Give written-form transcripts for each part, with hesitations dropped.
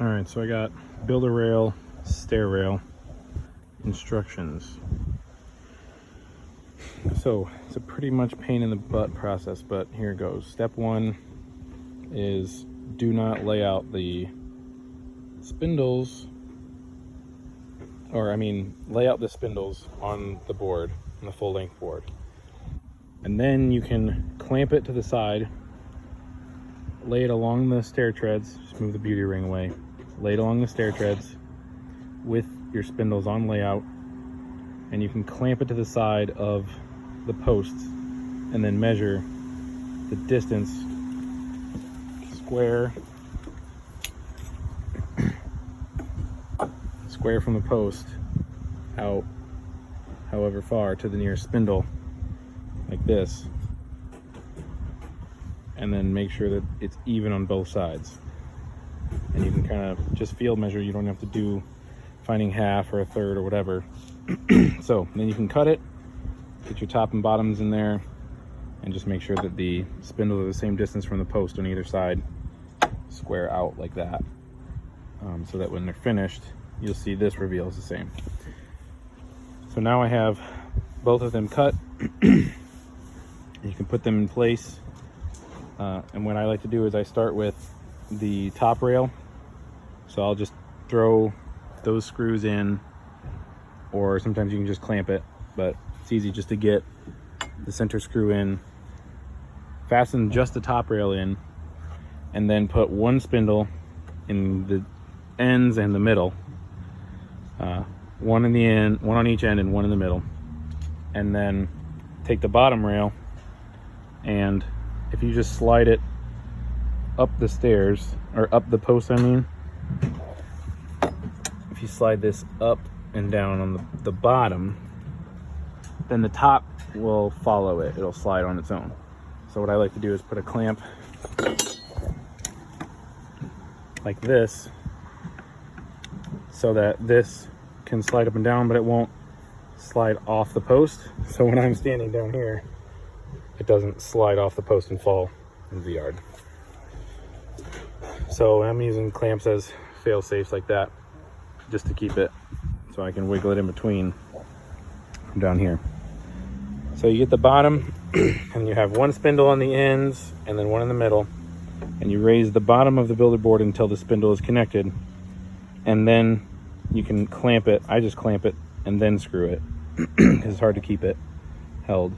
All right, so I got builder rail, stair rail, instructions. So it's a pretty much pain in the butt process, but here it goes. Step one is do not lay out the spindles, lay out the spindles on the board, on the full length board. And then you can clamp it to the side, lay it along the stair treads, just move the beauty ring away, lay it along the stair treads with your spindles on layout, and you can clamp it to the side of the posts and then measure the distance square from the post out however far to the nearest spindle, like this, and then make sure that it's even on both sides. And you can kind of just field measure. You don't have to do finding half or a third or whatever. So then you can cut it, get your top and bottoms in there, and just make sure that the spindles are the same distance from the post on either side, square out like that, so that when they're finished, you'll see this reveal is the same. So now I have both of them cut. You can put them in place, and what I like to do is I start with the top rail. So I'll just throw those screws in, or sometimes you can just clamp it, but it's easy just to get the center screw in, fasten just the top rail in, and then put one spindle in the ends and the middle, one in the end, one on each end and one in the middle. And then take the bottom rail, and if you just slide it up the stairs, or up the post, if you slide this up and down on the bottom, then the top will follow it. It'll slide on its own. So what I like to do is put a clamp like this, so that this can slide up and down, but it won't slide off the post. So when I'm standing down here, it doesn't slide off the post and fall into the yard. So I'm using clamps as fail safes like that, just to keep it so I can wiggle it in between from down here. So you get the bottom, and you have one spindle on the ends and then one in the middle, and you raise the bottom of the builder board until the spindle is connected, and then you can clamp it. I just clamp it and then screw it because it's hard to keep it held.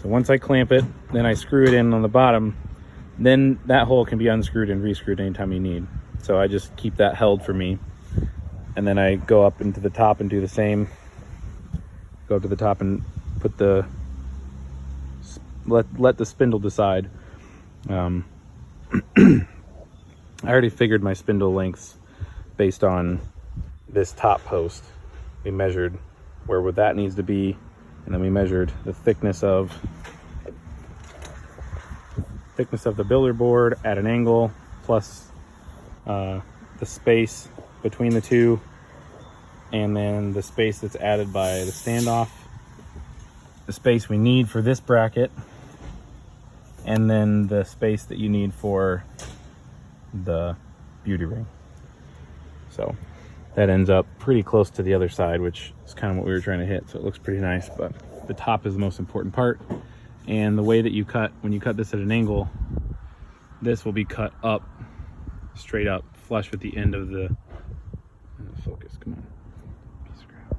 So once I clamp it, then I screw it in on the bottom. Then that hole can be unscrewed and rescrewed anytime you need. So I just keep that held for me, and then I go up into the top and do the same. Go to the top and put the let the spindle decide. I already figured my spindle lengths based on this top post. We measured where that needs to be, and then we measured the thickness of the builder board at an angle, plus the space between the two, and then the space that's added by the standoff, the space we need for this bracket, and then the space that you need for the beauty ring. So that ends up pretty close to the other side, which is kind of what we were trying to hit. So it looks pretty nice, but the top is the most important part. And the way that you cut, when you cut this at an angle, this will be cut up, straight up, flush with the end of the, focus, come on, piece of crap.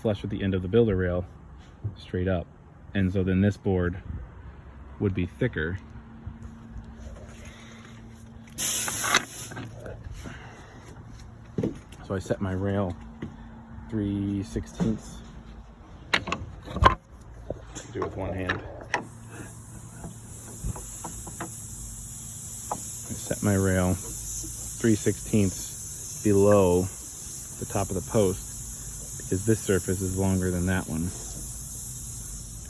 Flush with the end of the builder rail, straight up. And so then this board would be thicker. So I set my rail 3/16. Do it with one hand. I set my rail 3/16 below the top of the post, because this surface is longer than that one.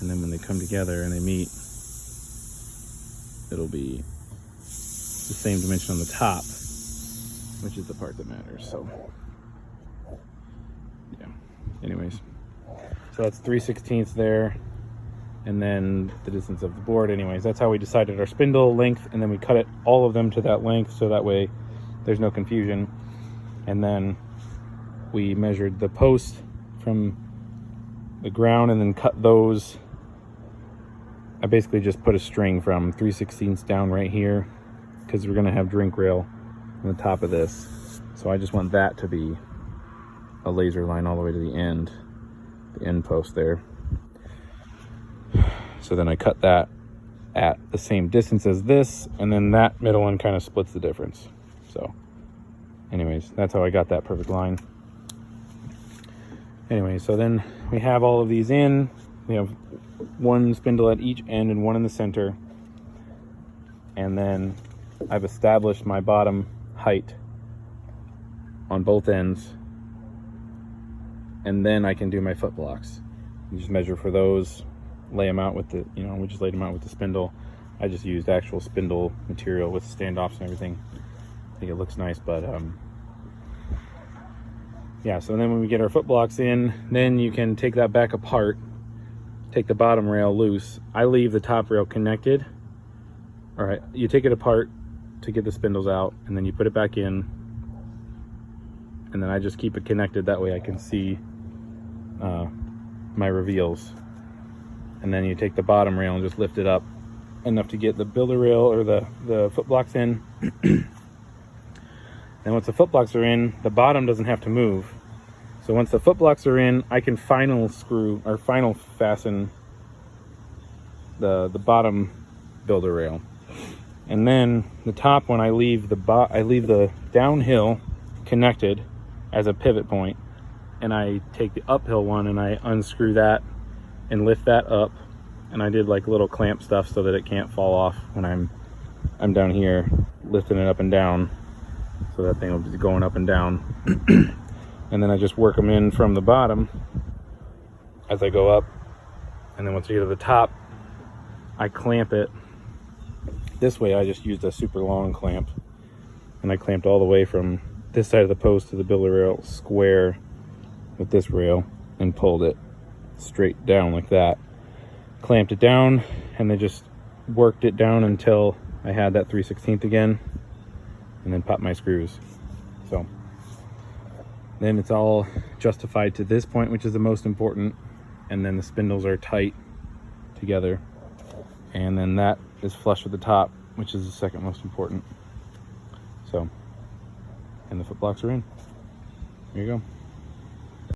And then when they come together and they meet, it'll be the same dimension on the top, which is the part that matters. So yeah, anyways, so that's 3/16 there. and then the distance of the board. Anyways, that's how we decided our spindle length, and then we cut it all of them to that length so that way there's no confusion. And then we measured the post from the ground and then cut those. I basically just put a string from 3/16 down right here because we're gonna have drink rail on the top of this. So I just want that to be a laser line all the way to the end post there. So then I cut that at the same distance as this, and then that middle one kind of splits the difference. So anyways, that's how I got that perfect line. Anyway, so then we have all of these in. We have one spindle at each end and one in the center. And then I've established my bottom height on both ends. And then I can do my foot blocks. You just measure for those, lay them out with the, we just laid them out with the spindle. I just used actual spindle material with standoffs and everything. I think it looks nice, but yeah, so then when we get our foot blocks in, then you can take that back apart, take the bottom rail loose. I leave the top rail connected. All right, you take it apart to get the spindles out, and then you put it back in, and then I just keep it connected. That way I can see my reveals. And then you take the bottom rail and just lift it up enough to get the builder rail or the foot blocks in. And once the foot blocks are in, the bottom doesn't have to move. So once the foot blocks are in, I can final fasten the bottom builder rail. And then the top one, I leave the downhill connected as a pivot point, and I take the uphill one and I unscrew that and lift that up. And I did like little clamp stuff so that it can't fall off when I'm down here lifting it up and down. So that thing will be going up and down. And then I just work them in from the bottom as I go up. And then once I get to the top, I clamp it. This way I just used a super long clamp. And I clamped all the way from this side of the post to the builder rail square with this rail and pulled it straight down like that. Clamped it down and then just worked it down until I had that 3/16 again. And then pop my screws. So then it's all justified to this point, which is the most important, and then the spindles are tight together, and then that is flush with the top, which is the second most important. So, and the foot blocks are in. There you go.